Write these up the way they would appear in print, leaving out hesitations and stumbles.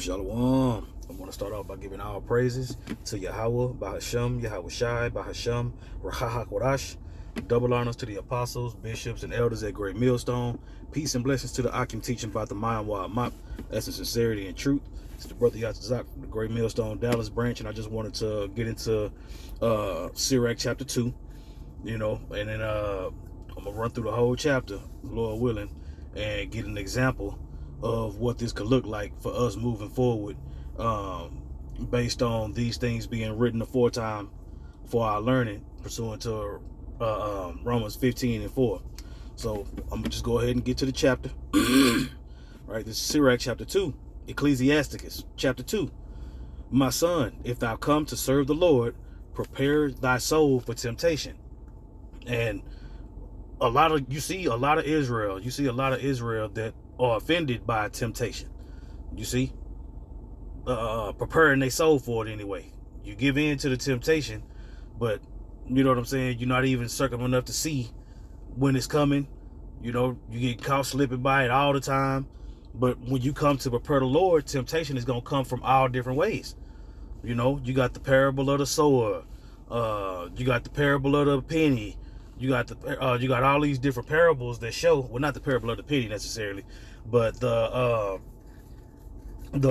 Shalom. I want to start off by giving all praises to Yahweh, Bahasham, Yahweh Shai, Bahasham, Rahaha Kodash. Double honors to the apostles, bishops, and elders at Great Millstone. Peace and blessings to the Akim teaching about the Mayan Wa Mop. That's in sincerity and truth. It's the brother Yatazak from the Great Millstone Dallas branch, and I just wanted to get into Sirach chapter 2, and then I'm going to run through the whole chapter, Lord willing, and get an example of what this could look like for us moving forward, based on these things being written aforetime for our learning, pursuant to Romans 15:4. So I'm gonna just go ahead and get to the chapter. Right, this is Sirach chapter 2, Ecclesiasticus chapter 2. My son, if thou come to serve the Lord, prepare thy soul for temptation. And you see a lot of Israel that are offended by temptation. You see, preparing their soul for it anyway. You give in to the temptation, but you know what I'm saying, you're not even circumspect enough to see when it's coming. You get caught slipping by it all the time. But when you come to prepare the Lord, temptation is going to come from all different ways. You got the parable of the sower, you got the parable of the penny, you got all these different parables that show, well, not the parable of the penny necessarily, but the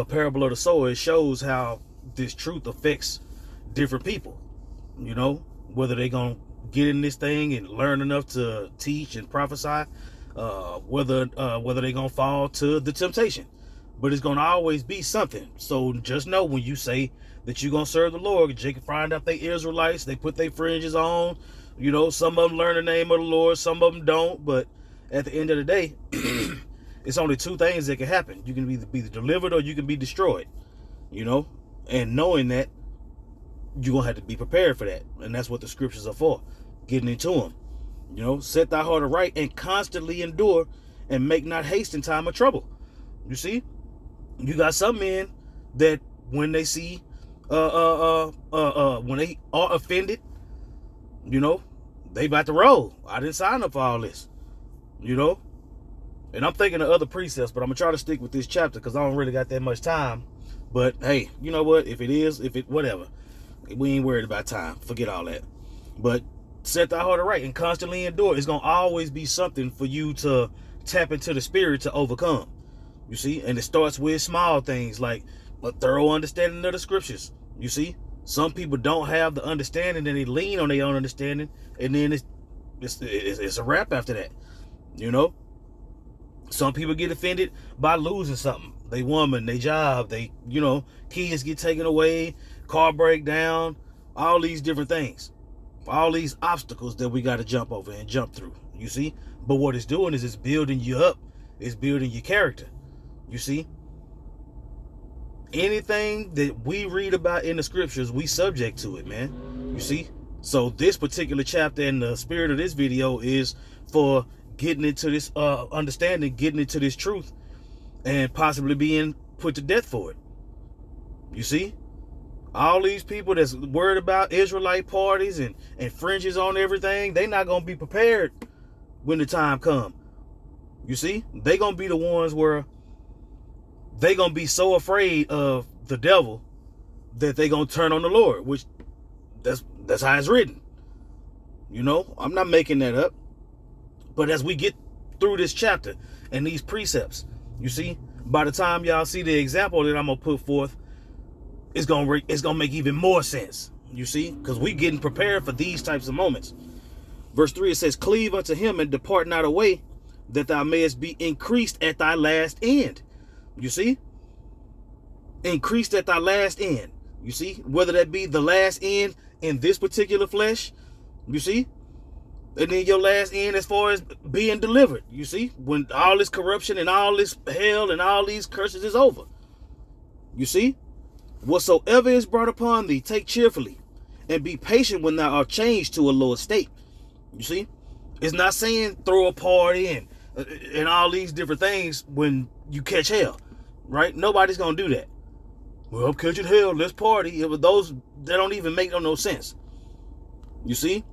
parable of the sower. It shows how this truth affects different people, whether they're gonna get in this thing and learn enough to teach and prophesy, whether they're gonna fall to the temptation. But it's gonna always be something. So just know, when you say that you're gonna serve the Lord, you can find out they Israelites, they put their fringes on, some of them learn the name of the Lord, some of them don't. But at the end of the day, it's only two things that can happen. You can either be delivered or you can be destroyed, and knowing that, you're going to have to be prepared for that. And that's what the scriptures are for, getting into them. Set thy heart aright and constantly endure, and make not haste in time of trouble. You see, you got some men that when they see, when they are offended, they about to roll. I didn't sign up for all this, And I'm thinking of other precepts, but I'm going to try to stick with this chapter because I don't really got that much time. But hey, you know what? Whatever. We ain't worried about time. Forget all that. But set thy heart aright and constantly endure. It's going to always be something for you to tap into the spirit to overcome. You see? And it starts with small things like a thorough understanding of the scriptures. You see? Some people don't have the understanding, and they lean on their own understanding, and then it's a wrap after that. Some people get offended by losing something. They woman, they job, kids get taken away, car break down, all these different things. All these obstacles that we got to jump over and jump through. You see? But what it's doing is it's building you up. It's building your character. You see? Anything that we read about in the scriptures, we subject to it, man. You see? So this particular chapter and the spirit of this video is for getting into this understanding, getting into this truth, and possibly being put to death for it. You see? All these people that's worried about Israelite parties and fringes on everything, they not going to be prepared when the time comes. You see? They going to be the ones where they going to be so afraid of the devil that they going to turn on the Lord, which that's how it's written. I'm not making that up. But as we get through this chapter and these precepts, you see, by the time y'all see the example that I'm going to put forth, it's gonna make even more sense. You see, because we getting prepared for these types of moments. Verse 3, it says, cleave unto him and depart not away, that thou mayest be increased at thy last end. You see, increased at thy last end. You see, whether that be the last end in this particular flesh, you see, and then your last end as far as being delivered. You see, when all this corruption and all this hell and all these curses is over. You see, whatsoever is brought upon thee, take cheerfully, and be patient when thou art changed to a lower state. You see, it's not saying throw a party and all these different things when you catch hell, right? Nobody's gonna do that. Well, I'm catching hell, let's party. It was those that don't even make no sense. You see,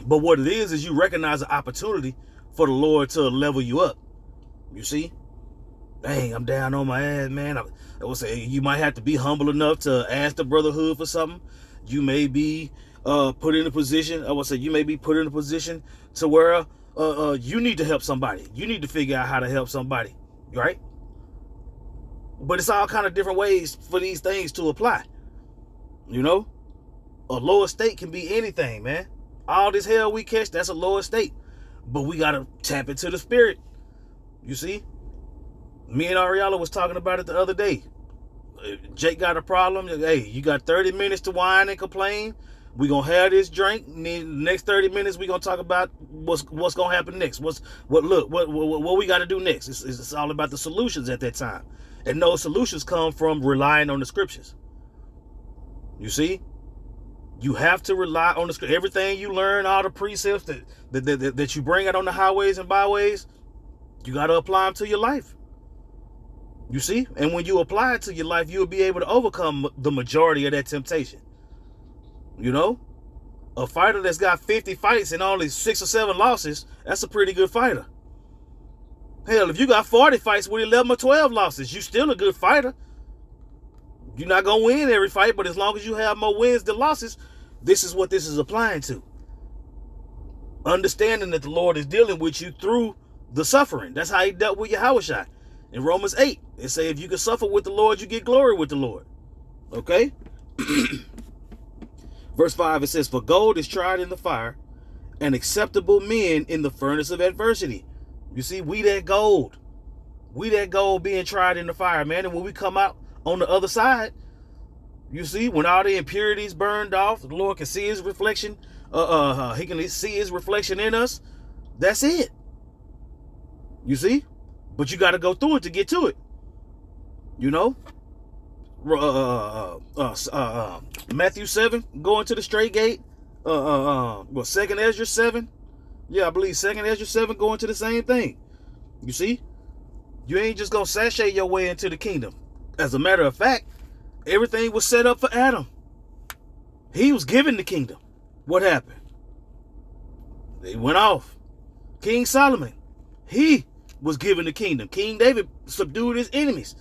but what it is you recognize the opportunity for the Lord to level you up. You see, Dang, I'm down on my ass, man. I would say you might have to be humble enough to ask the brotherhood for something. You may be put in a position. I would say you may be put in a position to where you need to help somebody. You need to figure out how to help somebody, right? But it's all kind of different ways for these things to apply. You know, a lower state can be anything, man. All this hell we catch, that's a lower state. But we gotta tap into the spirit. You see? Me and Ariella was talking about it the other day. Jake got a problem. Hey, you got 30 minutes to whine and complain. We're going to have this drink. In the next 30 minutes, we're going to talk about what's going to happen next. What we got to do next. It's all about the solutions at that time. And those solutions come from relying on the scriptures. You see? You have to rely on the scripture. Everything you learn, all the precepts that you bring out on the highways and byways, you got to apply them to your life. You see? And when you apply it to your life, you'll be able to overcome the majority of that temptation. You know? A fighter that's got 50 fights and only 6 or 7 losses, that's a pretty good fighter. Hell, if you got 40 fights with 11 or 12 losses, you still a good fighter. You're not going to win every fight, but as long as you have more wins than losses, this is what this is applying to. Understanding that the Lord is dealing with you through the suffering. That's how he dealt with Yahushua. In Romans 8, it says if you can suffer with the Lord, you get glory with the Lord. Okay? Verse 5, it says, for gold is tried in the fire, and acceptable men in the furnace of adversity. You see, we that gold. We that gold being tried in the fire, man. And when we come out on the other side, you see, when all the impurities burned off, the Lord can see his reflection. He can see his reflection in us. That's it. You see? But you got to go through it to get to it. You know? Matthew 7, going to the straight gate. 2nd Ezra 7. Yeah, I believe 2nd Ezra 7 going to the same thing. You see? You ain't just going to sashay your way into the kingdom. As a matter of fact, everything was set up for Adam. He was given the kingdom. What happened? They went off. King Solomon, he was given the kingdom. King David subdued his enemies.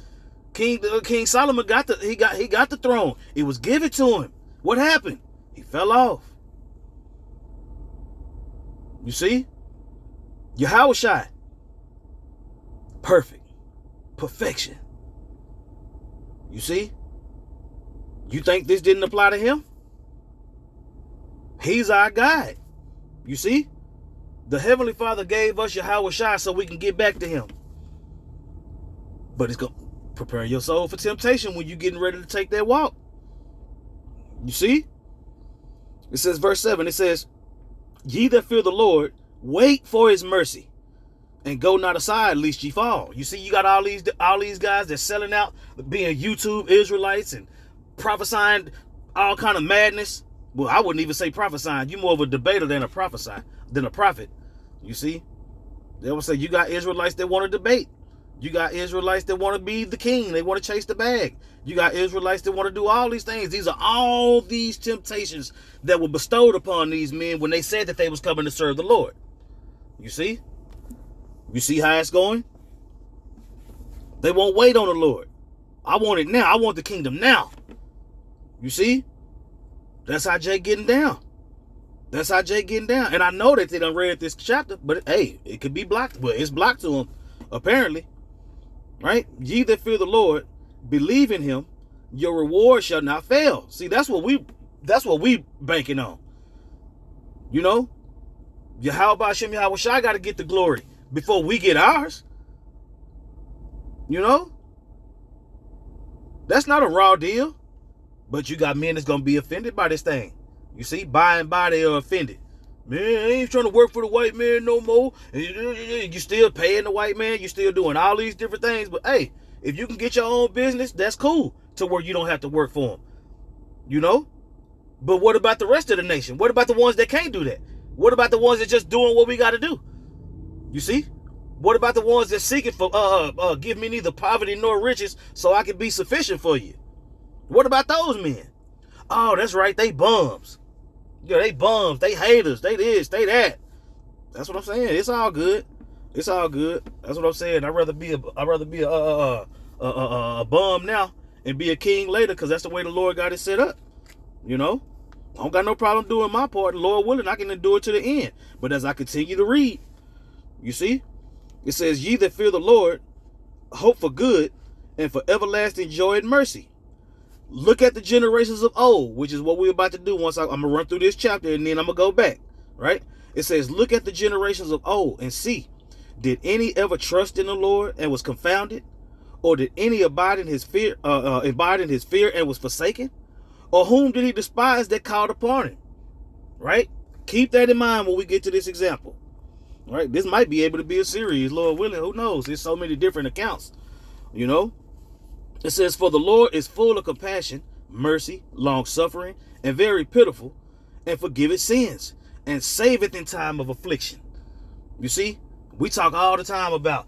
King Solomon got the throne. It was given to him. What happened? He fell off. You see? Yahushua, perfect. Perfection. You see? You think this didn't apply to him? He's our guide. You see? The Heavenly Father gave us Yahushua so we can get back to him. But it's going to prepare your soul for temptation when you're getting ready to take that walk. You see? It says, verse 7, it says, ye that fear the Lord, wait for his mercy, and go not aside, lest ye fall. You see, you got all these guys that's selling out, being YouTube Israelites and prophesying all kind of madness. Well, I wouldn't even say prophesying. You're more of a debater than a prophet. You see? They will say you got Israelites that want to debate. You got Israelites that want to be the king. They want to chase the bag. You got Israelites that want to do all these things. These are all these temptations that were bestowed upon these men when they said that they was coming to serve the Lord. You see? You see how it's going? They won't wait on the Lord. I want it now. I want the kingdom now. You see? That's how Jake getting down. That's how Jake getting down. And I know that they done read this chapter, but hey, it could be blocked. Well, it's blocked to them, apparently. Right? Ye that fear the Lord, believe in him, your reward shall not fail. See, that's what we banking on. You know? Yahweh Hashem Yahushua got to get the glory before we get ours. You know? That's not a raw deal. But you got men that's going to be offended by this thing. You see, by and by they are offended. Man, I ain't trying to work for the white man no more. You still paying the white man. You still doing all these different things. But hey, if you can get your own business, that's cool. To where you don't have to work for them. You know? But what about the rest of the nation? What about the ones that can't do that? What about the ones that just doing what we got to do? You see? What about the ones that seeking for, give me neither poverty nor riches so I can be sufficient for you? What about those men? Oh, that's right. They bums. Yeah, they bums. They haters. They this. They that. That's what I'm saying. It's all good. It's all good. That's what I'm saying. I'd rather be a bum now and be a king later, because that's the way the Lord got it set up. You know, I don't got no problem doing my part. Lord willing, I can endure to the end. But as I continue to read, you see, it says, "Ye that fear the Lord, hope for good, and for everlasting joy and mercy. Look at the generations of old," which is what we're about to do. Once I'm gonna run through this chapter and then I'm gonna go back. Right? It says, "Look at the generations of old and see, did any ever trust in the Lord and was confounded, or did any abide in his fear, and was forsaken? Or whom did he despise that called upon him?" Right? Keep that in mind when we get to this example. Right? This might be able to be a series, Lord willing. Who knows? There's so many different accounts. You know? It says, "For the Lord is full of compassion, mercy, long suffering, and very pitiful, and forgiveth sins, and saveth in time of affliction." You see, we talk all the time about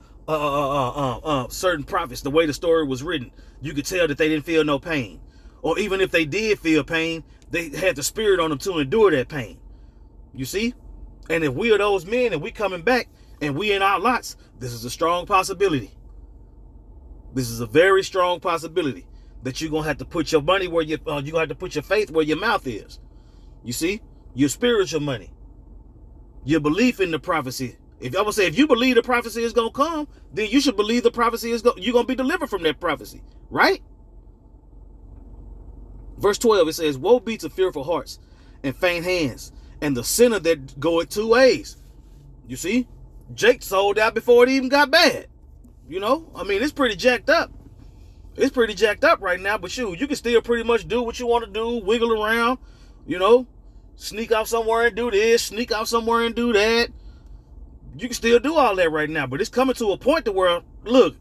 certain prophets. The way the story was written, you could tell that they didn't feel no pain, or even if they did feel pain, they had the spirit on them to endure that pain. You see, and if we are those men and we coming back and we in our lots, this is a strong possibility. This is a very strong possibility that you're gonna have to put your money where you're gonna have to put your faith where your mouth is. You see, your spiritual money, your belief in the prophecy. If I would say, if you believe the prophecy is gonna come, then you should believe the prophecy you're gonna be delivered from that prophecy, right? Verse 12, it says, "Woe be to fearful hearts and faint hands, and the sinner that goeth 2 ways." You see, Jake sold out before it even got bad. You know, I mean, it's pretty jacked up. It's pretty jacked up right now, but shoot, you can still pretty much do what you want to do, wiggle around, you know, sneak off somewhere and do this, sneak off somewhere and do that. You can still do all that right now, but it's coming to a point to where, look,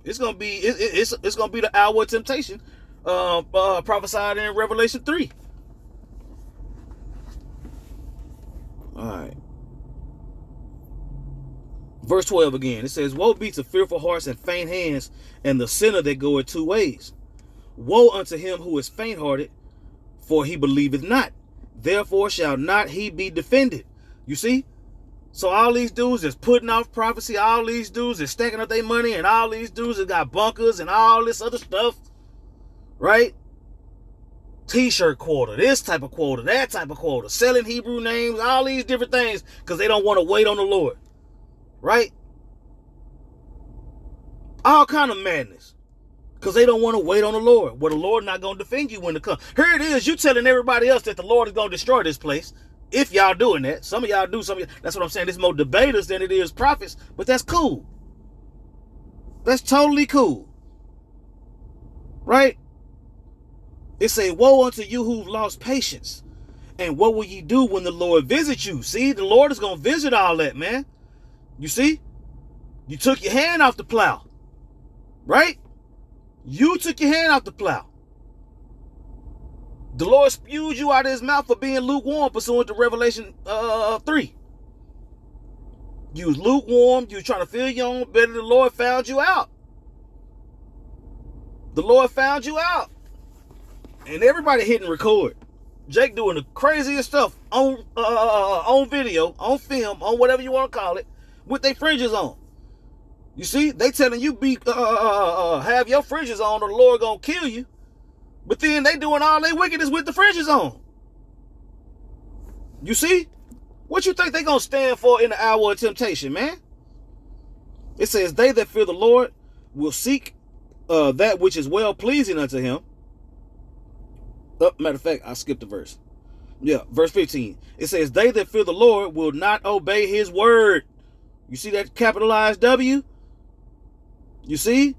it's gonna be it's gonna be the hour of temptation, prophesied in Revelation 3. All right. Verse 12 again, it says, "Woe be to fearful hearts and faint hands, and the sinner that goeth 2 ways. Woe unto him who is faint-hearted, for he believeth not. Therefore shall not he be defended." You see? So all these dudes is putting off prophecy, all these dudes is stacking up their money, and all these dudes has got bunkers and all this other stuff. Right? T-shirt quota, this type of quota, that type of quota, selling Hebrew names, all these different things, because they don't want to wait on the Lord. Right? All kind of madness, because they don't want to wait on the Lord. Well, the Lord not going to defend you when it comes. Here it is, you telling everybody else that the Lord is going to destroy this place. If y'all doing that. Some of y'all do, some of y'all, that's what I'm saying. There's more debaters than it is prophets, but that's cool. That's totally cool. Right? It say, "Woe unto you who've lost patience. And what will ye do when the Lord visits you?" See, the Lord is going to visit all that, man. You see? You took your hand off the plow. Right? You took your hand off the plow. The Lord spewed you out of his mouth for being lukewarm, pursuant to Revelation 3. You was lukewarm. You was trying to feel your own better. The Lord found you out. The Lord found you out. And everybody hitting record. Jake doing the craziest stuff on video, on film, on whatever you want to call it, with their fringes on. You see, they telling you have your fringes on or the Lord gonna kill you. But then they doing all their wickedness with the fringes on. You see? What you think they gonna stand for in the hour of temptation, man? It says, "They that fear the Lord will seek that which is well pleasing unto him." Matter of fact, I skipped a verse. Yeah, verse 15. It says, "They that fear the Lord will not obey his word." You see that capitalized W? You see?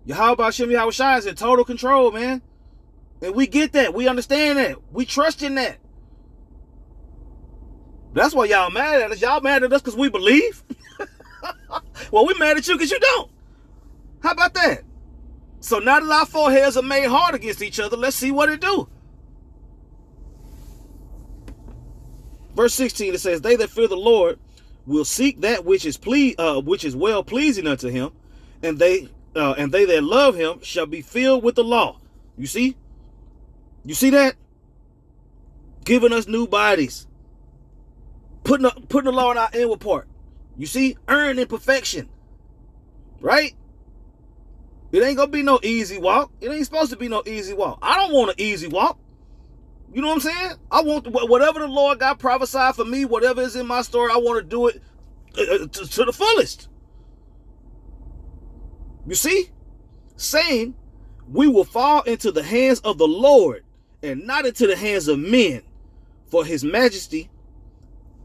Yahweh Shem Yahweh Shai is in total control, man. And we get that. We understand that. We trust in that. That's why y'all mad at us. Y'all mad at us because we believe? Well, we mad at you because you don't. How about that? So now that our foreheads are made hard against each other, let's see what it do. Verse 16, it says, "They that fear the Lord will seek that which is well pleasing unto him, and they that love him shall be filled with the law." You see? You see that? Giving us new bodies. Putting the law in our inward part. You see, earn in perfection, right? It ain't gonna be no easy walk. It ain't supposed to be no easy walk. I don't want an easy walk. You know what I'm saying? I want whatever the Lord got prophesied for me, whatever is in my story, I want to do it to the fullest. You see? Saying we will fall into the hands of the Lord and not into the hands of men, for his majesty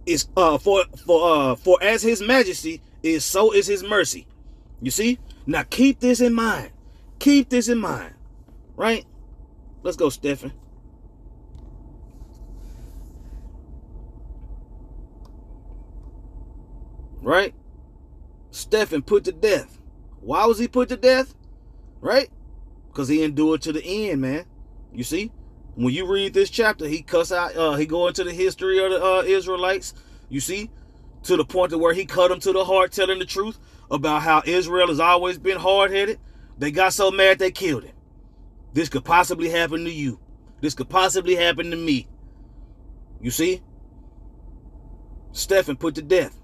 is for as his majesty is, so is his mercy. You see? Now keep this in mind. Keep this in mind. Right? Let's go, Stephen. Right? Stephen put to death. Why was he put to death? Right? Because he endured to the end, man. You see? When you read this chapter, he cuss out, he go into the history of the Israelites, you see? To the point to where he cut them to the heart, telling the truth about how Israel has always been hard-headed. They got so mad they killed him. This could possibly happen to you. This could possibly happen to me. You see? Stephen put to death.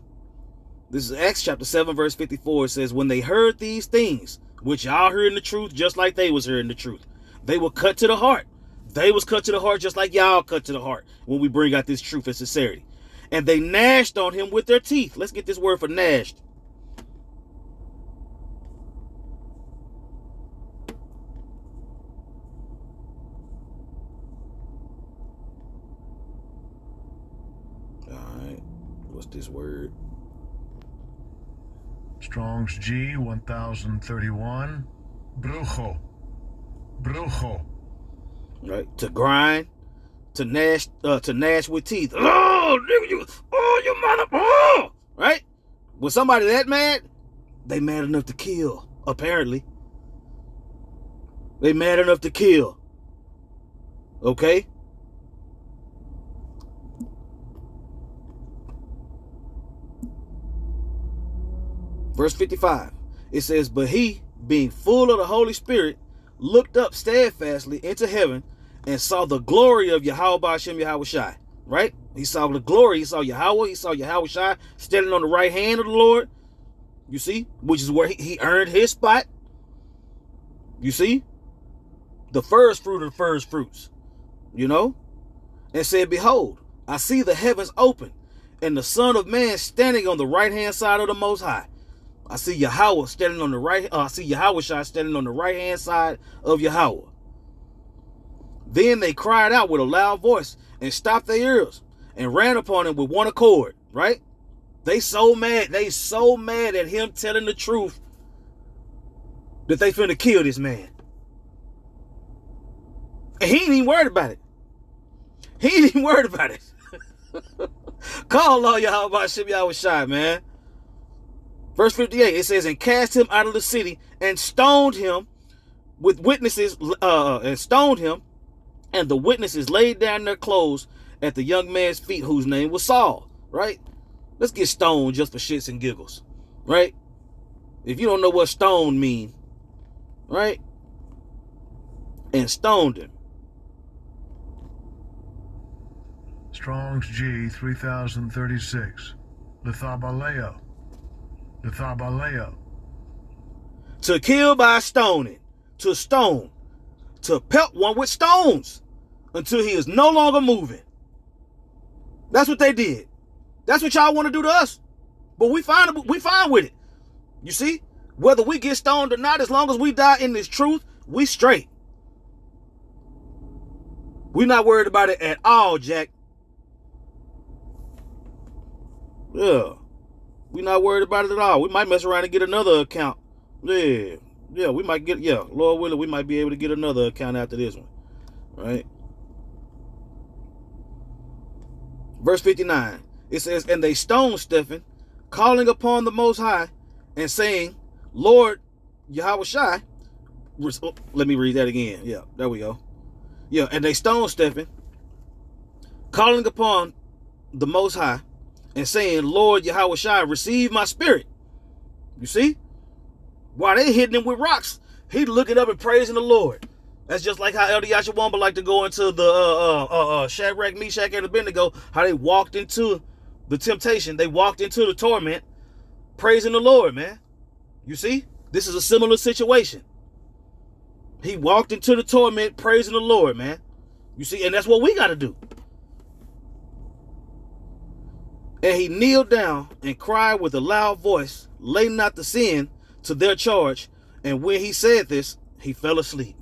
This is Acts chapter 7, verse 54. It says, when they heard these things, which y'all heard in the truth, just like they was hearing the truth, they were cut to the heart. They was cut to the heart just like y'all cut to the heart when we bring out this truth and sincerity. And they gnashed on him with their teeth. Let's get this word for gnashed. All right. What's this word? Strong's G 1031. Brujo. Brujo. Right, to grind, to gnash with teeth. Oh, nigga, you mother, oh, right? Was somebody that mad? They mad enough to kill. Apparently, they mad enough to kill. Okay. Verse 55. It says, but he, being full of the Holy Spirit, looked up steadfastly into heaven and saw the glory of Yahweh Ba'ashem Yahushai. Right? He saw the glory. He saw Yahweh. He saw Yahushai standing on the right hand of the Lord. You see? Which is where he earned his spot. You see? The first fruit of the first fruits. You know? And said, behold, I see the heavens open and the Son of Man standing on the right hand side of the Most High. I see Yahweh standing on the right. I see Yahushua standing on the right hand side of Yahweh. Then they cried out with a loud voice and stopped their ears and ran upon him with one accord. Right? They so mad. They so mad at him telling the truth that they finna kill this man. And he ain't even worried about it. He ain't even worried about it. Call on Yahweh Ba'ashem Yahushai, man. Verse 58, it says, and cast him out of the city and stoned him with witnesses, and stoned him, and the witnesses laid down their clothes at the young man's feet, whose name was Saul. Right? Let's get stoned just for shits and giggles. Right? If you don't know what stone mean, right? And stoned him. Strong's G 3036. Lethabaleo. Lethabaleo. To kill by stoning. To stone. To pelt one with stones until he is no longer moving. That's what they did. That's what y'all want to do to us. But we fine with it. You see? Whether we get stoned or not, as long as we die in this truth, we straight. We not worried about it at all, Jack. Yeah. We not worried about it at all. We might mess around and get another account. Yeah. Yeah, we might get, yeah, Lord willing, we might be able to get another account after this one. Right? Verse 59. It says, and they stoned Stephen, calling upon the Most High, and saying, Lord Yahushai, let me read that again. Yeah, there we go. Yeah, and they stoned Stephen, calling upon the Most High, and saying, Lord Yahushai, receive my spirit. You see? While they hitting him with rocks, he looking up and praising the Lord. That's just like how Elder Yashawamba like to go into the Shadrach, Meshach, and Abednego, how they walked into the temptation. They walked into the torment, praising the Lord, man. You see, this is a similar situation. He walked into the torment praising the Lord, man. You see, and that's what we got to do. And he kneeled down and cried with a loud voice, lay not the sin to their charge. And when he said this, he fell asleep.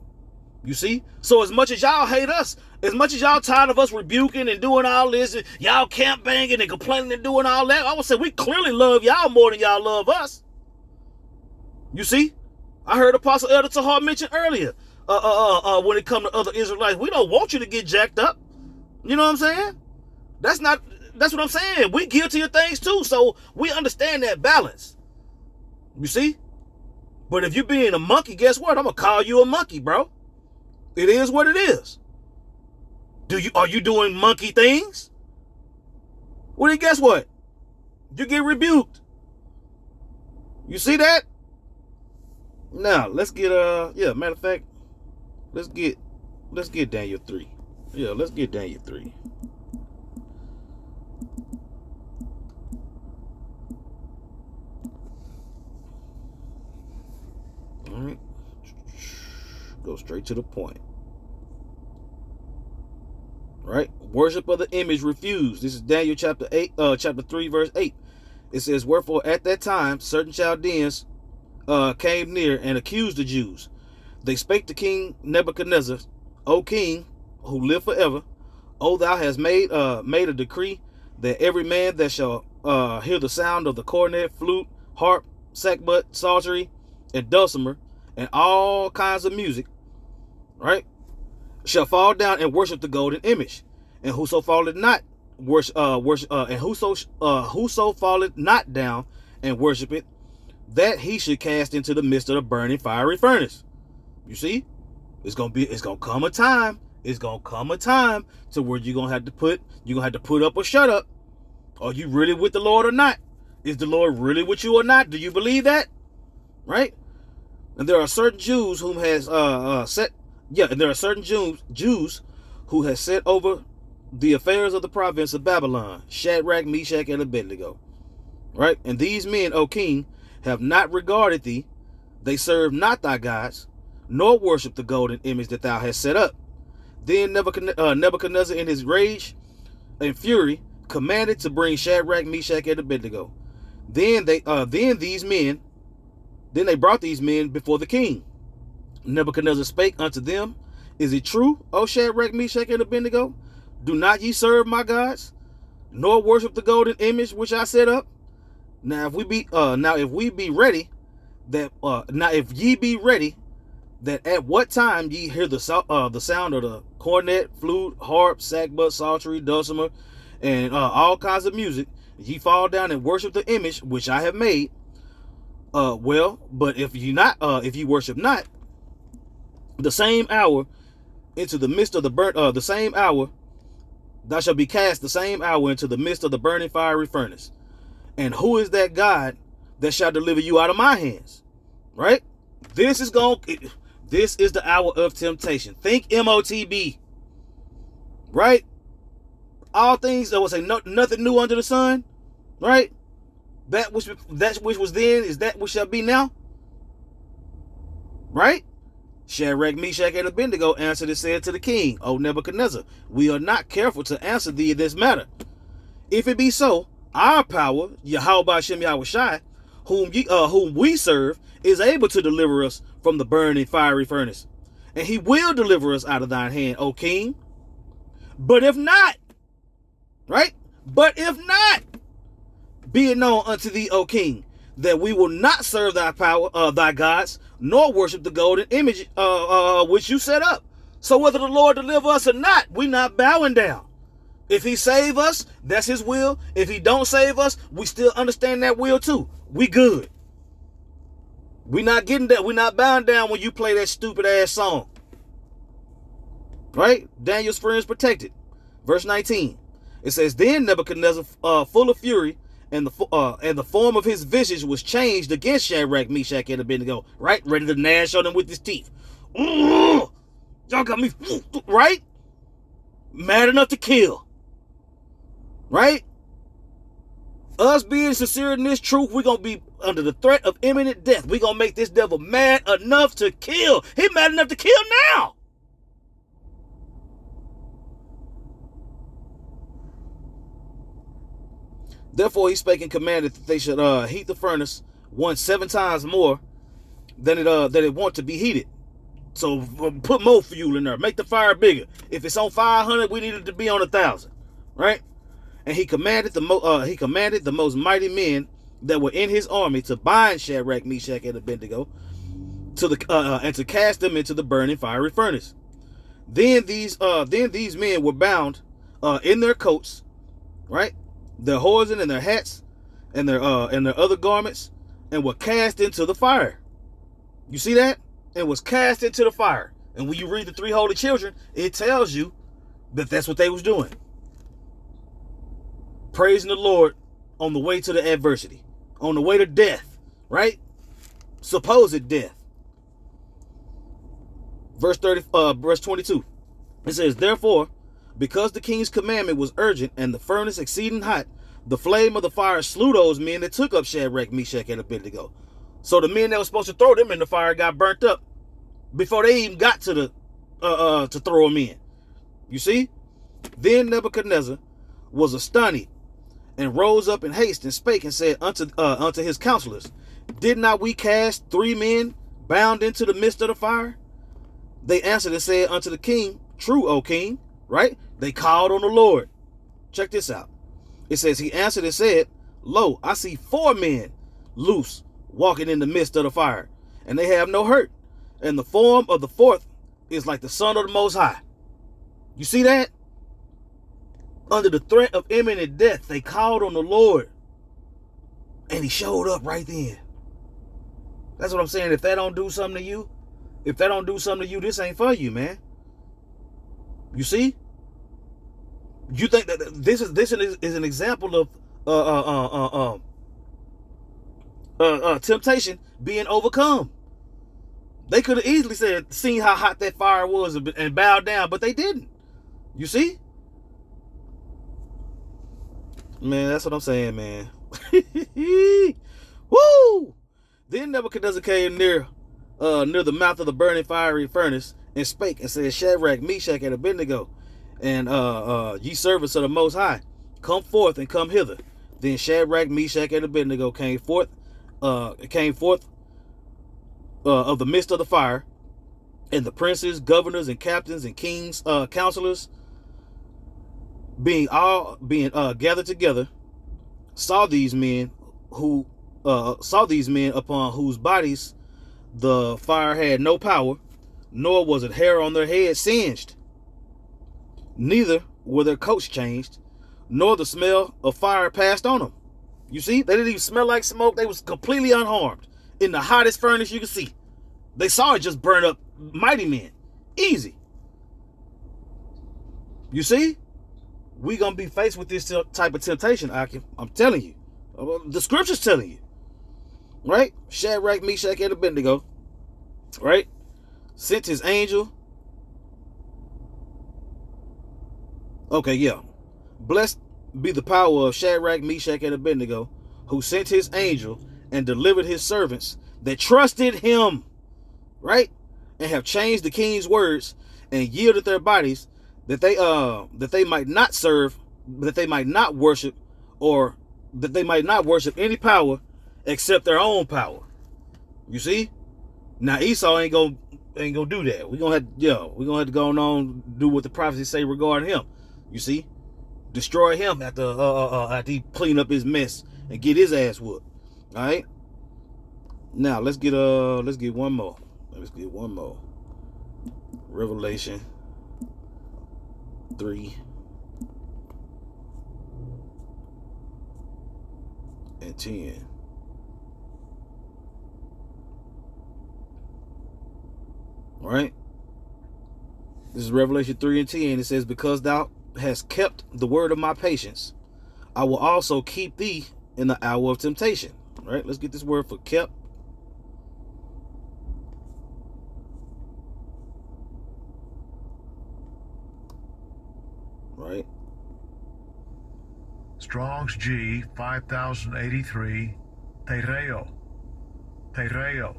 You see? So as much as y'all hate us, as much as y'all tired of us rebuking and doing all this, and y'all camp banging and complaining and doing all that, I would say we clearly love y'all more than y'all love us. You see? I heard Apostle Elder Tahar mention earlier, when it comes to other Israelites, we don't want you to get jacked up. You know what I'm saying? That's what I'm saying. We guilty of things too, so we understand that balance. You see? But if you being a monkey, guess what? I'm gonna call you a monkey, bro. It is what it is. Are you doing monkey things? Well, then guess what? You get rebuked. You see that? Now let's get matter of fact, let's get Daniel 3. Yeah, let's get Daniel 3. All right. Go straight to the point. Right? Worship of the image refused. This is Daniel chapter 3, verse 8. It says, wherefore at that time certain Chaldeans came near and accused the Jews. They spake to King Nebuchadnezzar, O king, who live forever, O thou hast made a decree that every man that shall hear the sound of the cornet, flute, harp, sackbut, psaltery, and dulcimer, and all kinds of music, right, shall fall down and worship the golden image. And whoso falleth not whoso falleth not down and worship it, that he should cast into the midst of the burning fiery furnace. You see, it's gonna come a time to where you're gonna have to put up or shut up. Are you really with the Lord or not? Is the Lord really with you or not? Do you believe that? Right? And there are certain Jews whom has Jews who has set over the affairs of the province of Babylon, Shadrach, Meshach, and Abednego. Right? And these men, O king, have not regarded thee. They serve not thy gods, nor worship the golden image that thou hast set up. Then Nebuchadnezzar in his rage and fury commanded to bring Shadrach, Meshach, and Abednego. Then they brought these men before the king. Nebuchadnezzar spake unto them, is it true, O Shadrach, Meshach, and Abednego? Do not ye serve my gods, nor worship the golden image which I set up? Now if ye be ready, that at what time ye hear the sound of the cornet, flute, harp, sackbut, psaltery, dulcimer, and all kinds of music, ye fall down and worship the image which I have made. But if ye worship not, the same hour into the midst of the same hour thou shalt be cast the same hour into the midst of the burning fiery furnace. And who is that God that shall deliver you out of my hands? Right? This is the hour of temptation. Think MOTB. Right? All things, I would say, nothing new under the sun. Right? That which was then is that which shall be now. Right? Shadrach, Meshach, and Abednego answered and said to the king, O Nebuchadnezzar, we are not careful to answer thee in this matter. If it be so, our power, Yahweh Hashem Yahushai, whom we serve, is able to deliver us from the burning fiery furnace, and he will deliver us out of thine hand, O king. But if not, right? But if not, be it known unto thee, O king, that we will not serve thy power, thy gods, nor worship the golden image which you set up. So whether the Lord deliver us or not, we not bowing down. If he save us, that's his will. If he don't save us, we still understand that will too. We good. We not getting that. We not bowing down when you play that stupid ass song. Right? Daniel's friends protected. Verse 19. It says, then Nebuchadnezzar, full of fury, and the form of his visage was changed against Shadrach, Meshach, and Abednego. Right? Ready to gnash on them with his teeth. Ooh, y'all got me. Right? Mad enough to kill. Right? Us being sincere in this truth, we're going to be under the threat of imminent death. We're going to make this devil mad enough to kill. He mad enough to kill now. Therefore he spake and commanded that they should heat the furnace 7 times more than it want to be heated. So put more fuel in there. Make the fire bigger. If it's on 500, we need it to be on 1,000, right? And he commanded the most mighty men that were in his army to bind Shadrach, Meshach, and Abednego and to cast them into the burning fiery furnace. Then these men were bound in their coats, right, their hosen and their hats and their other garments, and were cast into the fire. You see that? And was cast into the fire. And when you read the 3 holy children, it tells you that that's what they was doing. Praising the Lord on the way to the adversity, on the way to death, right? Supposed death. Verse 22. It says, therefore, because the king's commandment was urgent and the furnace exceeding hot, the flame of the fire slew those men that took up Shadrach, Meshach, and Abednego. So the men that were supposed to throw them in the fire got burnt up before they even got to the to throw them in. You see? Then Nebuchadnezzar was astonished and rose up in haste and spake and said unto his counselors, did not we cast 3 men bound into the midst of the fire? They answered and said unto the king, true, O king. Right? They called on the Lord. Check this out. It says, he answered and said, lo, I see 4 men loose walking in the midst of the fire, and they have no hurt. And the form of the 4th is like the Son of the Most High. You see that? Under the threat of imminent death, they called on the Lord, and he showed up right then. That's what I'm saying. If that don't do something to you, this ain't for you, man. You see? You think that this is an example of temptation being overcome. They could have easily seen how hot that fire was and bowed down, but they didn't. You see? Man, that's what I'm saying, man. Woo! Then Nebuchadnezzar came near the mouth of the burning fiery furnace and spake and said, Shadrach, Meshach, and Abednego, and ye servants of the Most High, come forth and come hither. Then Shadrach, Meshach, and Abednego came forth of the midst of the fire, and the princes, governors, and captains, and kings, counselors, being gathered together, saw these men upon whose bodies the fire had no power, nor was it hair on their heads singed. Neither were their coats changed, nor the smell of fire passed on them. You see, they didn't even smell like smoke. They was completely unharmed in the hottest furnace you could see. They saw it just burn up mighty men. Easy. You see? We gonna be faced with this type of temptation, Akim. I'm telling you. The scripture's telling you. Right? Shadrach, Meshach, and Abednego, right, sent his angel. Okay, yeah. Blessed be the power of Shadrach, Meshach, and Abednego, who sent his angel and delivered his servants that trusted him, right, and have changed the king's words and yielded their bodies that they might not serve, that they might not worship, or that they might not worship any power except their own power. You see? Now Esau ain't gonna do that. We're gonna have to go on and do what the prophecies say regarding him. You see? Destroy him after he clean up his mess and get his ass whooped. Alright? Now let's get one more. Let's get one more. Revelation 3 and 10. All right. This is Revelation 3 and 10. It says, because thou hast kept the word of my patience, I will also keep thee in the hour of temptation. All right. Let's get this word for kept. It's Strong's G 5083, tereo. Tereo.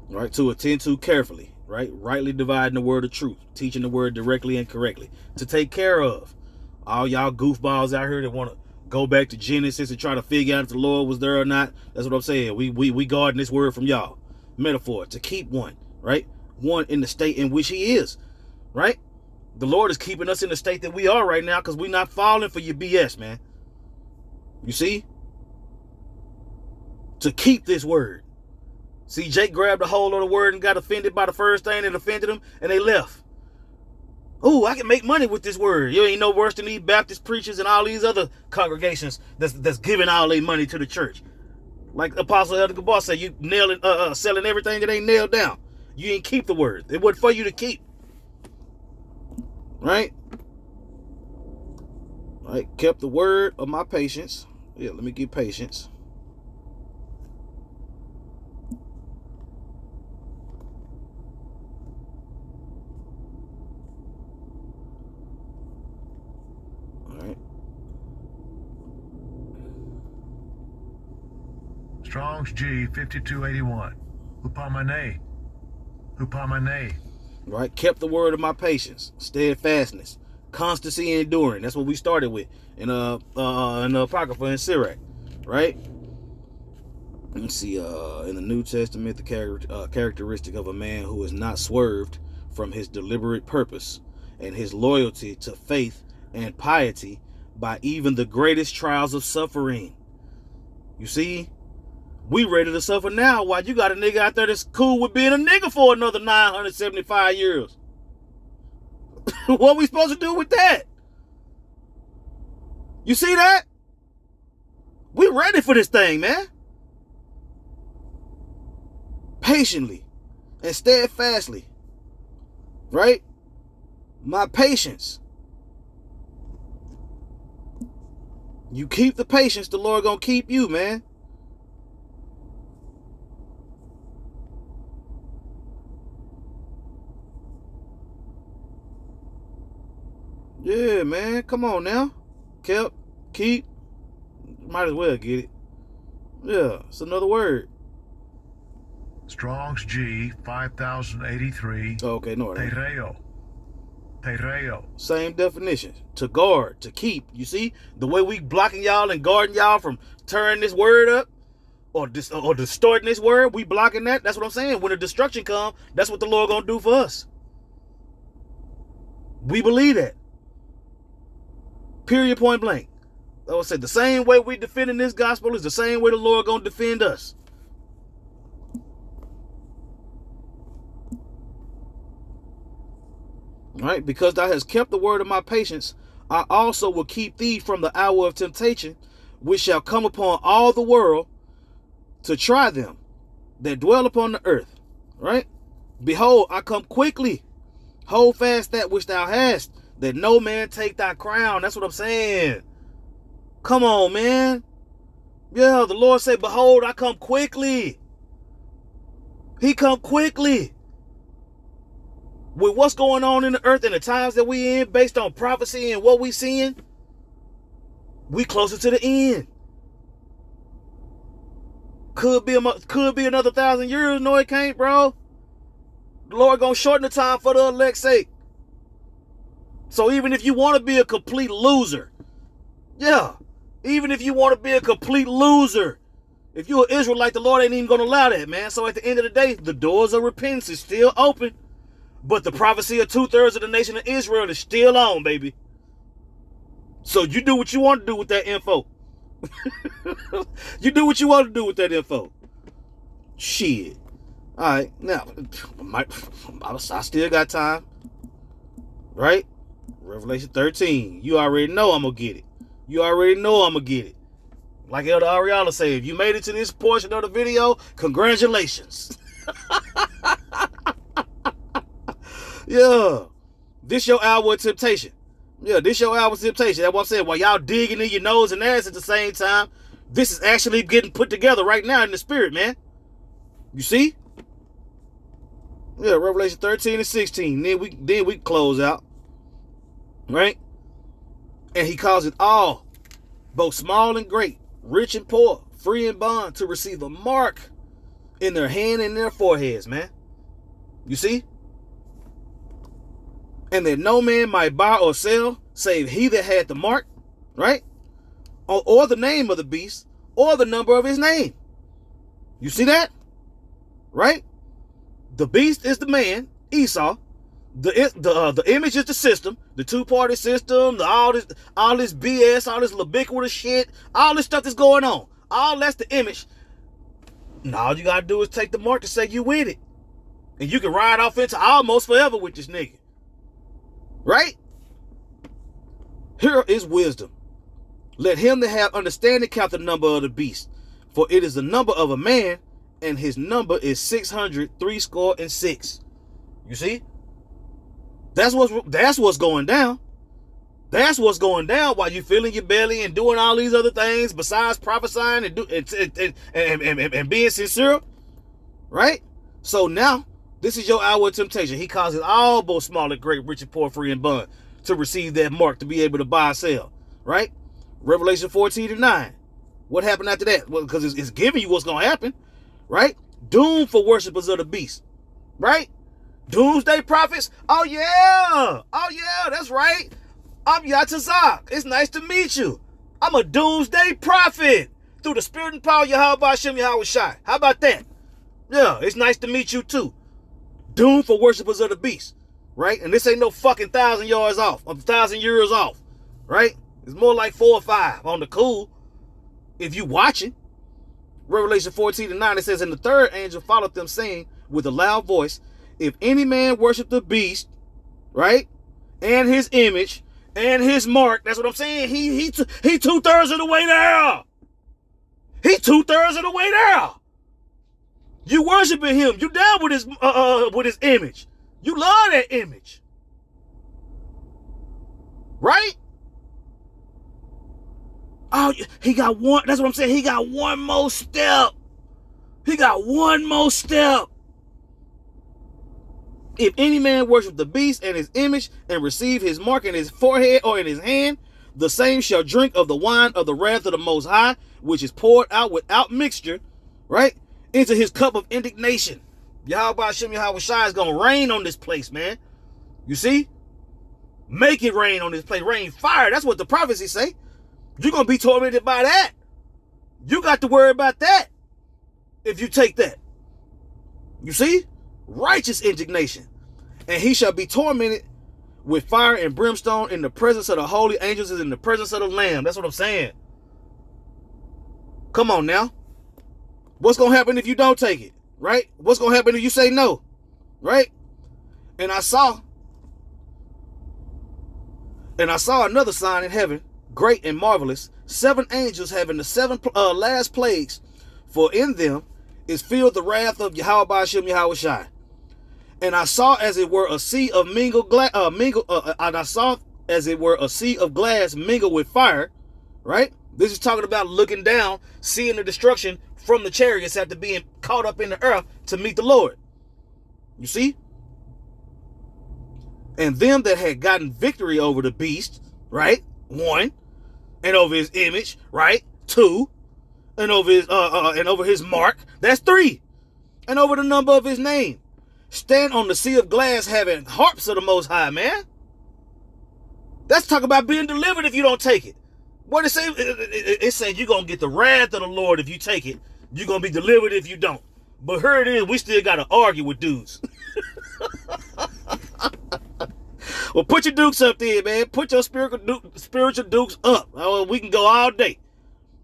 Right, to attend to carefully, right? Rightly dividing the word of truth, teaching the word directly and correctly. To take care of. All y'all goofballs out here that want to go back to Genesis and try to figure out if the Lord was there or not. That's what I'm saying. We guarding this word from y'all. Metaphor, to keep one, right? One in the state in which he is, right? The Lord is keeping us in the state that we are right now because we're not falling for your BS, man. You see? To keep this word. See, Jake grabbed a hold of the word and got offended by the first thing that offended him, and they left. Ooh, I can make money with this word. You ain't no worse than these Baptist preachers and all these other congregations that's giving all their money to the church. Like Apostle Elder Gabar said, you selling everything that ain't nailed down. You ain't keep the word. It wasn't for you to keep. Right? Right? Kept the word of my patience. Yeah, let me get patience. Strong's G 5281. Hupamane. Hupamane. Right? Kept the word of my patience, steadfastness, constancy, and enduring. That's what we started with in the Apocrypha in Sirach. Right? Let's see, in the New Testament, the characteristic of a man who is not swerved from his deliberate purpose and his loyalty to faith and piety by even the greatest trials of suffering. You see? We ready to suffer now while you got a nigga out there that's cool with being a nigga for another 975 years. What we supposed to do with that? You see that? We ready for this thing, man. Patiently and steadfastly. Right? My patience. You keep the patience, the Lord gonna keep you, man. Yeah, man. Come on now. Keep. Might as well get it. Yeah, it's another word. Strong's G 5083. Okay, no, it ain't. Tereo. Tereo. Same definition. To guard, to keep. You see? The way we blocking y'all and guarding y'all from tearing this word up or distorting this word, we blocking that. That's what I'm saying. When the destruction comes, that's what the Lord gonna do for us. We believe that. Period, point blank. I would say the same way we defending this gospel is the same way the Lord gonna defend us. Right? Because thou hast kept the word of my patience, I also will keep thee from the hour of temptation, which shall come upon all the world to try them that dwell upon the earth. Right? Behold, I come quickly. Hold fast that which thou hast, that no man take thy crown. That's what I'm saying. Come on, man. Yeah, the Lord said, behold, I come quickly. He come quickly. With what's going on in the earth and the times that we in, based on prophecy and what we seeing, we closer to the end. Could be another 1,000 years. No, it can't, bro. The Lord gonna shorten the time for the elect's sake. So even if you want to be a complete loser, yeah, even if you want to be a complete loser, if you're an Israelite, the Lord ain't even going to allow that, man. So at the end of the day, the doors of repentance is still open, but the prophecy of 2/3 of the nation of Israel is still on, baby. So you do what you want to do with that info. You do what you want to do with that info. Shit. All right, now, I still got time, right? Revelation 13. You already know I'm going to get it. You already know I'm going to get it. Like Elder Ariana said, if you made it to this portion of the video, congratulations. Yeah. This your hour of temptation. Yeah, this your hour of temptation. That's what I'm saying. While y'all digging in your nose and ass at the same time, this is actually getting put together right now in the spirit, man. You see? Yeah, Revelation 13 and 16. Then we close out. Right? And he calls it all both small and great, rich and poor, free and bond, to receive a mark in their hand and their foreheads, man. You see? And that no man might buy or sell, save he that had the mark, right? Or the name of the beast, or the number of his name. You see that? Right? The beast is the man, Esau. The image is the system, the two-party system, all this BS, all this ubiquitous shit, all this stuff that's going on. All that's the image. And all you gotta do is take the mark to say you with it. And you can ride off into almost forever with this nigga. Right? Here is wisdom. Let him that have understanding count the number of the beast, for it is the number of a man, and his number is 666. You see? That's what's going down. That's what's going down while you feeling your belly and doing all these other things besides prophesying and being sincere. Right? So now, this is your hour of temptation. He causes all both small and great, rich and poor, free and bond, to receive that mark, to be able to buy and sell. Right? Revelation 14:9. What happened after that? Well, because it's giving you what's going to happen. Right? Doom for worshipers of the beast. Right? Doomsday prophets. Oh yeah, that's right. I'm Yatazak. It's nice to meet you. I'm a doomsday prophet through the spirit and power of Yahweh Hashem Yahweh Shai. How about that? Yeah, it's nice to meet you too. Doom for worshipers of the beast, right? And this ain't no fucking 1,000 yards off, 1,000 years off, right? It's more like 4 or 5 on the cool. If you watching, Revelation 14:9, it says, and the third angel followed them, saying with a loud voice, if any man worship the beast, right, and his image and his mark, that's what I'm saying. He 2/3 of the way there. He 2/3 of the way there. You worshiping him. You down with his image. You love that image, right? Oh, he got one. That's what I'm saying. He got one more step. He got one more step. If any man worship the beast and his image and receive his mark in his forehead or in his hand, the same shall drink of the wine of the wrath of the Most High, which is poured out without mixture, right, into his cup of indignation. Yahweh Hashem Yahweh Shai is going to rain on this place, man. You see? Make it rain on this place. Rain fire. That's what the prophecy say. You're going to be tormented by that. You got to worry about that if you take that. You see? Righteous indignation. And he shall be tormented with fire and brimstone in the presence of the holy angels and in the presence of the Lamb. That's what I'm saying. Come on now. What's going to happen if you don't take it? Right? What's going to happen if you say no? Right? And I saw another sign in heaven, great and marvelous, 7 angels having the 7 last plagues, for in them is filled the wrath of Yahweh Hashem Yahweh Shai. And I saw as it were a sea of and I saw as it were a sea of glass mingled with fire, right? This is talking about looking down, seeing the destruction from the chariots after being caught up in the earth to meet the Lord. You see? And them that had gotten victory over the beast, right? 1, and over his image, right? 2, and over his mark, that's 3, and over the number of his name, stand on the sea of glass having harps of the Most High, man. That's talking about being delivered if you don't take it. What it say? It said you're going to get the wrath of the Lord if you take it. You're going to be delivered if you don't. But here it is, we still got to argue with dudes. Well, put your dukes up there, man. Put your spiritual dukes up. We can go all day.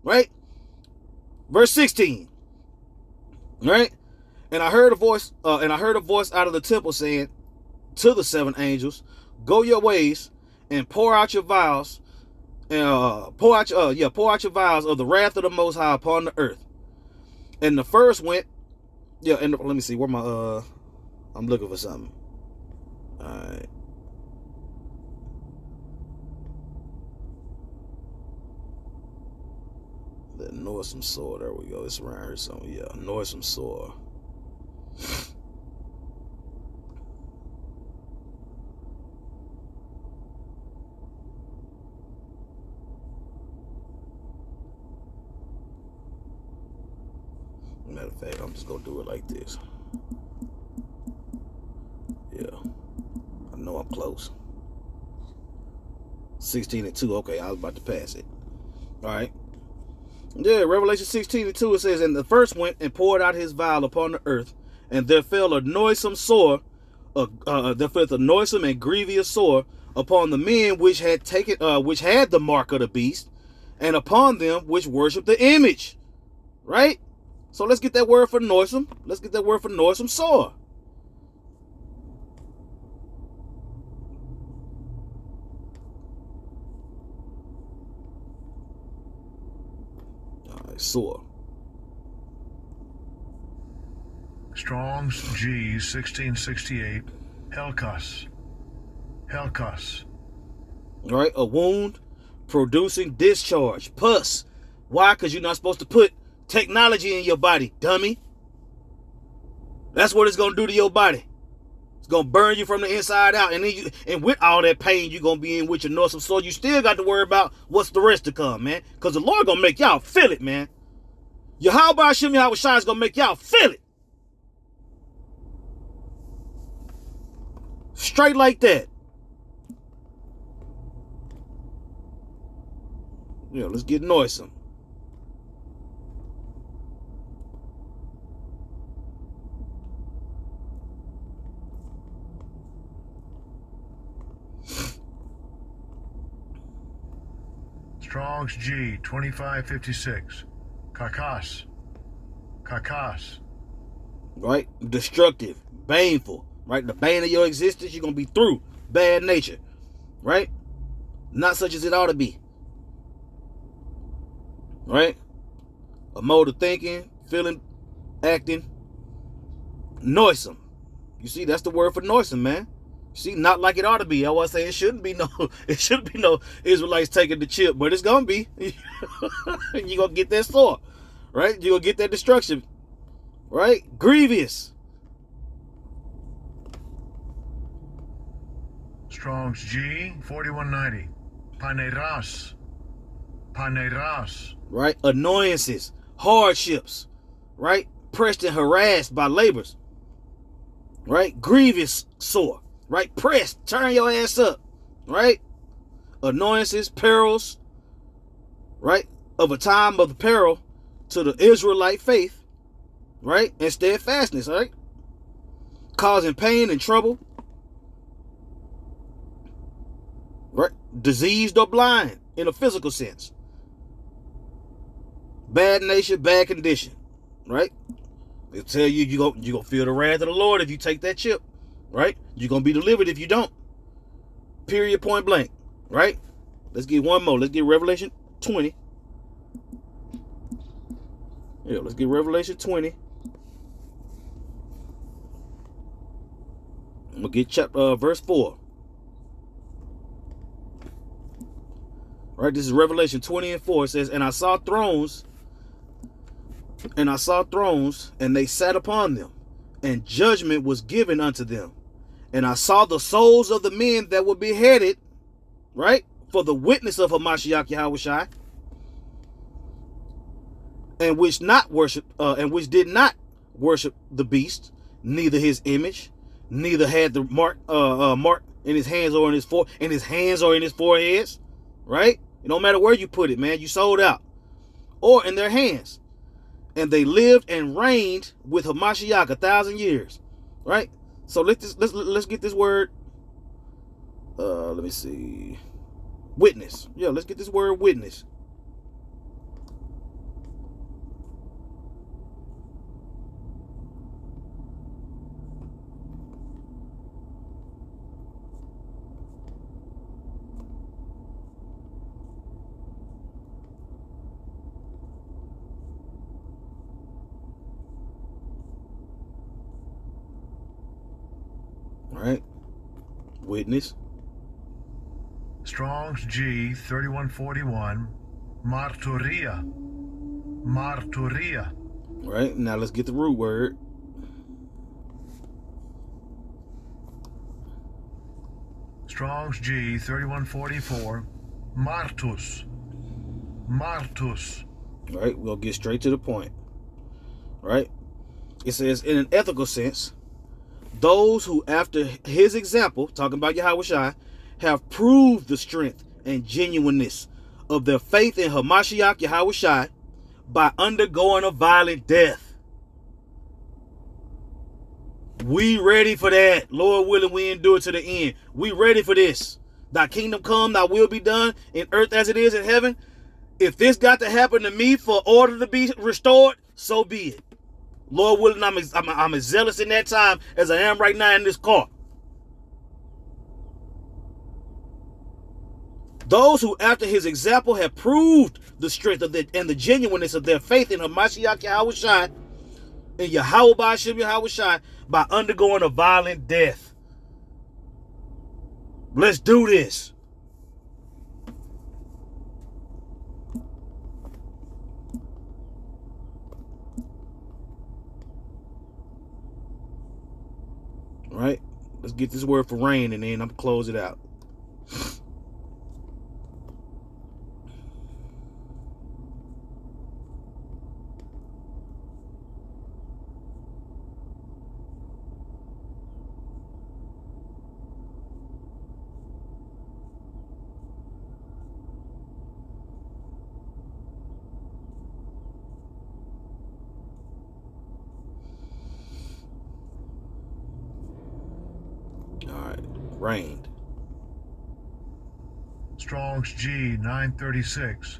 Right? Verse 16. Right? And I heard a voice out of the temple saying to the 7 angels, go your ways and pour out your vials, pour out your vials of the wrath of the Most High upon the earth. And the first went, and let me see where my I'm looking for something. All right. The noisome soil. There we go. It's around here somewhere. Yeah, noisome soil. matter of fact, I'm just gonna do it like this. Yeah, I know I'm close. 16:2. Okay, I was about to pass it. All right. Yeah, Revelation 16:2. It says, "And the first went and poured out his vial upon the earth, and there fell a noisome sore, there fell a noisome and grievous sore upon the men which had the mark of the beast, and upon them which worship the image." Right? So let's get that word for noisome. Let's get that word for noisome, sore. All right, sore. Strong's G 1668. Helkos. Helkos. All right, a wound producing discharge, pus. Why? Because you're not supposed to put technology in your body, dummy. That's what it's gonna do to your body. It's gonna burn you from the inside out, and then and with all that pain you're gonna be in with your noisome sore, you still got to worry about what's the rest to come, man. Because the Lord gonna make y'all feel it, man. Yahweh Hashem Yahweh Shai is gonna make y'all feel it. Straight like that. Yeah, let's get noisome. Strong's G 2556. Kakas. Kakas. Right? Destructive, baneful, right? The bane of your existence, you're going to be through. Bad nature, right? Not such as it ought to be. Right? A mode of thinking, feeling, acting. Noisome. You see, that's the word for noisome, man. See, not like it ought to be. I was saying it shouldn't be no Israelites taking the chip, but it's gonna be. You're gonna get that sore, right? You're gonna get that destruction, right? Grievous. Strong's G 4190. Paneras. Paneras. Right? Annoyances, hardships, right? Pressed and harassed by labors, right? Grievous sore. Right? Press. Turn your ass up. Right? Annoyances, perils. Right? Of a time of peril to the Israelite faith. Right? And steadfastness. Right? Causing pain and trouble. Right? Diseased or blind in a physical sense. Bad nature, bad condition. Right? They'll tell you you're going to feel the wrath of the Lord if you take that chip. Right? You're going to be delivered if you don't. Period, point blank. Right? Let's get one more. Let's get Revelation 20. Yeah, let's get Revelation 20. I'm going to get verse 4. Right? This is Revelation 20 and 4. It says, And I saw thrones, and they sat upon them, and judgment was given unto them. And I saw the souls of the men that were beheaded, right, for the witness of Hamashiach Yahweh Shai, and which did not worship the beast, neither his image, neither had the mark in his hands or in his foreheads, right? It don't matter where you put it, man. You sold out, or in their hands, and they lived and reigned with Hamashiach 1,000 years, right? So let's get this word. Let me see. Witness. Yeah, let's get this word witness. Right? Witness. Strong's G 3141. Marturia. Marturia. Right? Now let's get the root word. Strong's G 3144. Martus. Martus. Right? We'll get straight to the point. right? It says, in an ethical sense, those who, after his example, talking about Yahushua, have proved the strength and genuineness of their faith in Hamashiach Yahushua by undergoing a violent death. We ready for that. Lord willing, we endure to the end. We ready for this. Thy kingdom come, thy will be done in earth as it is in heaven. If this got to happen to me for order to be restored, so be it. Lord willing, I'm as zealous in that time as I am right now in this car. Those who, after his example, have proved the strength of and the genuineness of their faith in Hamashiach Yahushua and Yahweh Ba'ashem Yahushua by undergoing a violent death. Let's do this. All right, let's get this word for rain and then I'm gonna close it out. Reigned. Strong's G 936.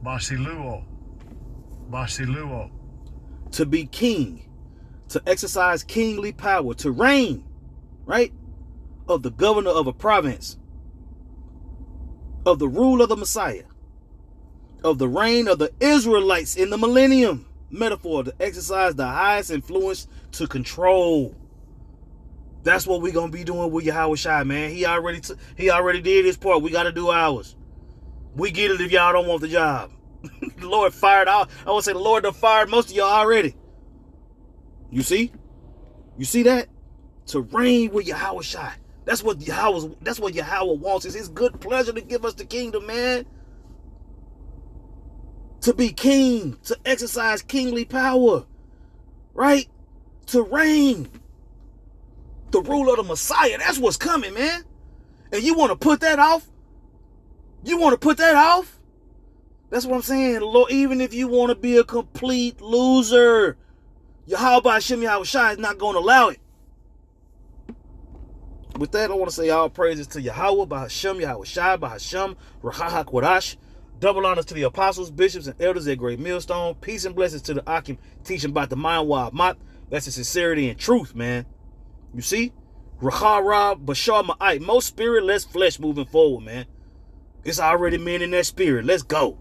Basiluo. Basiluo. To be king, to exercise kingly power, to reign, right? Of the governor of a province, of the rule of the Messiah, of the reign of the Israelites in the millennium. Metaphor, to exercise the highest influence, to control. That's what we're going to be doing with Yahushua, man. He already did his part. We got to do ours. We get it if y'all don't want the job. The Lord fired out. I would say the Lord done fired most of y'all already. You see? You see that? To reign with Yahushua. That's what Yahweh wants. It's his good pleasure to give us the kingdom, man. To be king, to exercise kingly power. Right? To reign. The rule of the Messiah. That's what's coming, man. And you want to put that off? You want to put that off? That's what I'm saying, Lord. Even if you want to be a complete loser, Yahweh Ba'ashem Yahushua is not going to allow it. With that, I want to say all praises to Yahweh Ba'ashem Yahushua Ba'ashem Rahah HaKodash. Double honors to the apostles, bishops, and elders at Great Millstone. Peace and blessings to the Akim teaching about the mind wild mot. That's the sincerity and truth, man. You see? Rahara Bashar Ma'ai. More spirit, less flesh moving forward, man. It's already men in that spirit. Let's go.